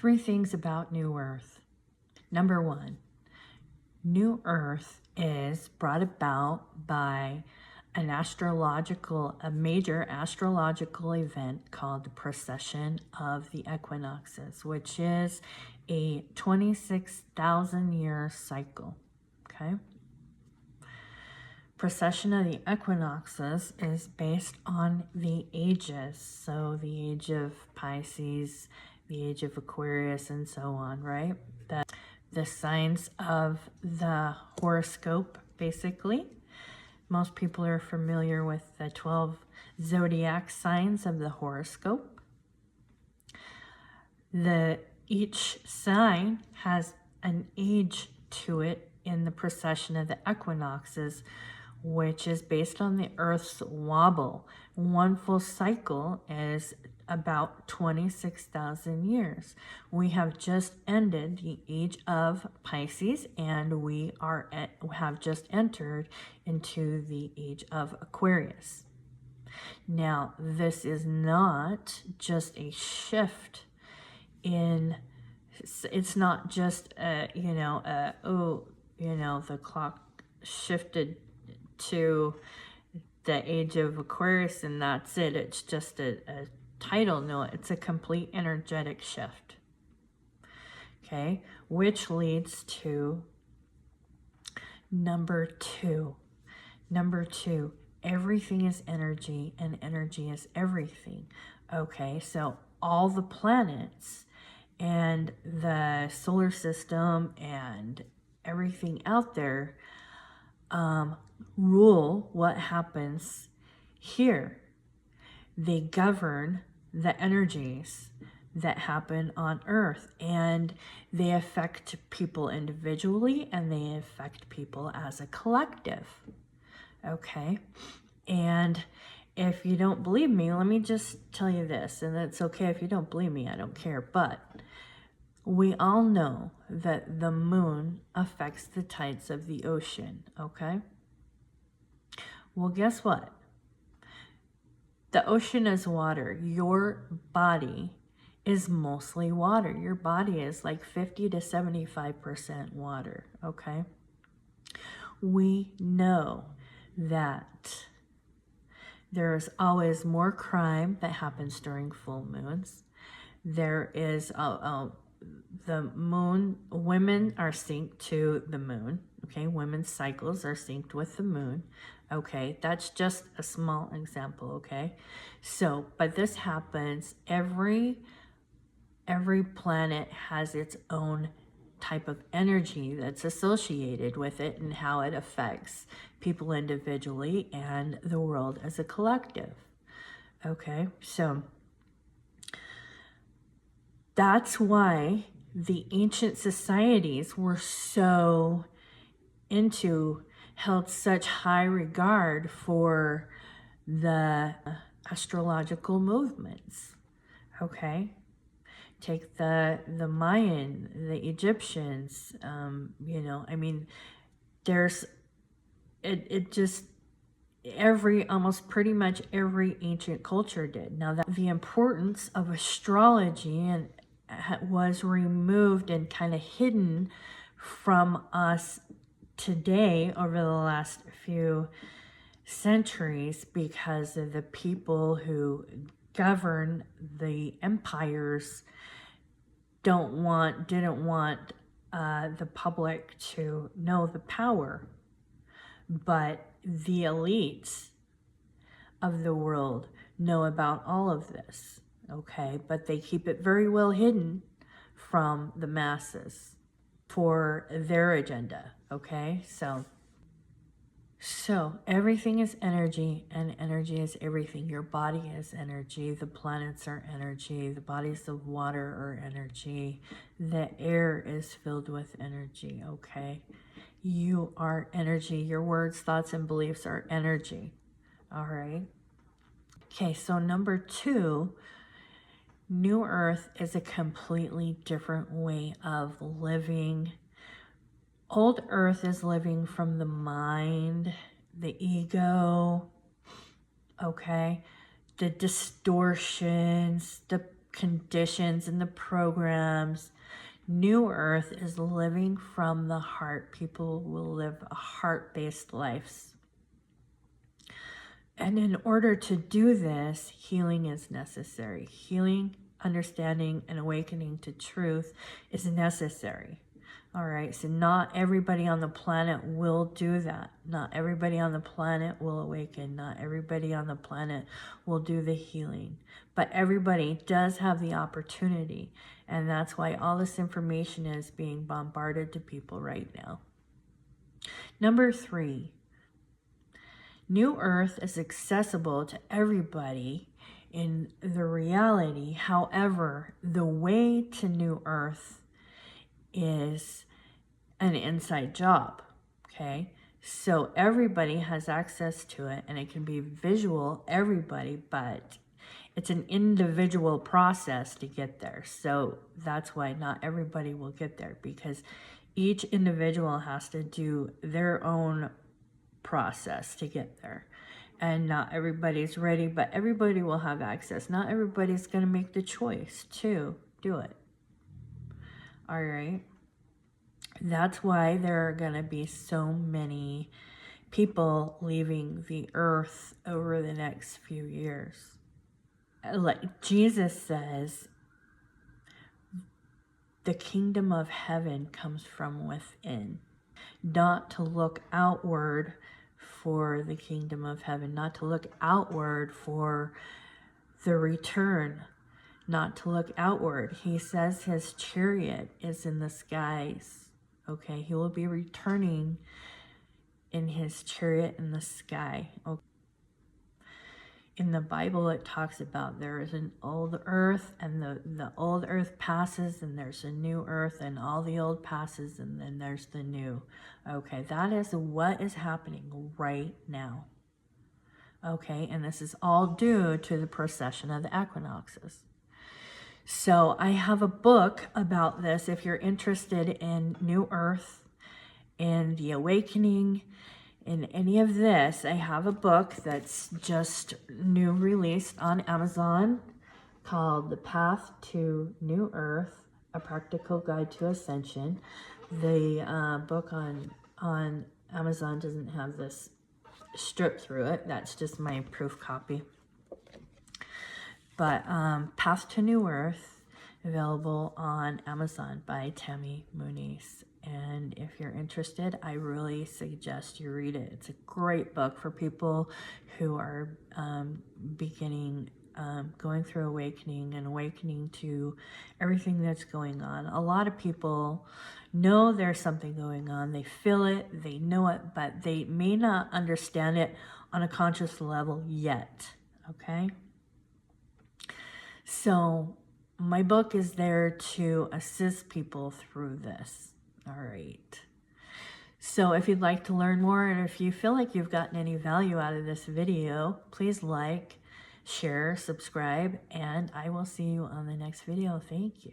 Three things about New Earth. Number one, New Earth is brought about by a major astrological event called the precession of the equinoxes, which is a 26,000 year cycle. Okay. Precession of the equinoxes is based on the ages. So the age of Pisces, the age of Aquarius, and so on, right? The signs of the horoscope, basically. Most people are familiar with the 12 zodiac signs of the horoscope. Each sign has an age to it in the precession of the equinoxes, which is based on the Earth's wobble. One full cycle is about 26,000 years. We have just ended the age of Pisces, and we have just entered into the age of Aquarius. Now, this is not just a shift it's not just the clock shifted to the age of Aquarius and that's it. It's just a title. No, it's a complete energetic shift. Okay, which leads to number two. Number two, everything is energy and energy is everything. Okay, so all the planets and the solar system and everything out there rule what happens here. They govern the energies that happen on Earth, and they affect people individually and they affect people as a collective. Okay, and if you don't believe me, let me just tell you this, and it's okay if you don't believe me, I don't care, but we all know that the moon affects the tides of the ocean, okay? Well, guess what? The ocean is water. Your body is mostly water. Your body is like 50 to 75% water, okay? We know that there's always more crime that happens during full moons. There is the moon, women are synced to the moon, okay? Women's cycles are synced with the moon, okay? That's just a small example, okay? So, but this happens, every planet has its own type of energy that's associated with it and how it affects people individually and the world as a collective. Okay, so that's why the ancient societies were so held such high regard for the astrological movements. Okay, take the Mayan, the Egyptians, there's almost pretty much every ancient culture did. Now that the importance of astrology was removed and kind of hidden from us today over the last few centuries because of the people who govern the empires didn't want the public to know the power, but the elites of the world know about all of this, okay? But they keep it very well hidden from the masses for their agenda, okay? So everything is energy, and energy is everything. Your body is energy. The planets are energy. The bodies of water are energy. The air is filled with energy, okay? You are energy. Your words, thoughts, and beliefs are energy, all right? Okay, so number two, New Earth is a completely different way of living. Old Earth is living from the mind, the ego, okay? The distortions, the conditions and the programs. New Earth is living from the heart. People will live a heart-based lives. And in order to do this, healing is necessary. Healing, understanding, and awakening to truth is necessary. All right, so not everybody on the planet will do that. Not everybody on the planet will awaken. Not everybody on the planet will do the healing. But everybody does have the opportunity. And that's why all this information is being bombarded to people right now. Number 3, New Earth is accessible to everybody in the reality. However, the way to New Earth is an inside job, okay? So everybody has access to it, and it can be visual, everybody, but it's an individual process to get there. So that's why not everybody will get there, because each individual has to do their own process to get there. And not everybody's ready, but everybody will have access. Not everybody's going to make the choice to do it. All right. That's why there are going to be so many people leaving the earth over the next few years. Like Jesus says, the kingdom of heaven comes from within. Not to look outward for the kingdom of heaven, not to look outward for the return, not to look outward. He says his chariot is in the skies. Okay, he will be returning in his chariot in the sky. Okay. In the Bible, it talks about there is an old earth, and the old earth passes, and there's a new earth, and all the old passes, and then there's the new. Okay, that is what is happening right now. Okay, and this is all due to the precession of the equinoxes. So I have a book about this if you're interested in New Earth and the awakening. In any of this, I have a book that's just new released on Amazon called The Path to New Earth, A Practical Guide to Ascension. The book on Amazon doesn't have this strip through it. That's just my proof copy. But Path to New Earth, available on Amazon by Tammy Muniz. And if you're interested, I really suggest you read it. It's a great book for people who are going through awakening and awakening to everything that's going on. A lot of people know there's something going on. They feel it, they know it, but they may not understand it on a conscious level yet, okay? So my book is there to assist people through this. All right. So if you'd like to learn more, and if you feel like you've gotten any value out of this video, please like, share, subscribe, and I will see you on the next video. Thank you.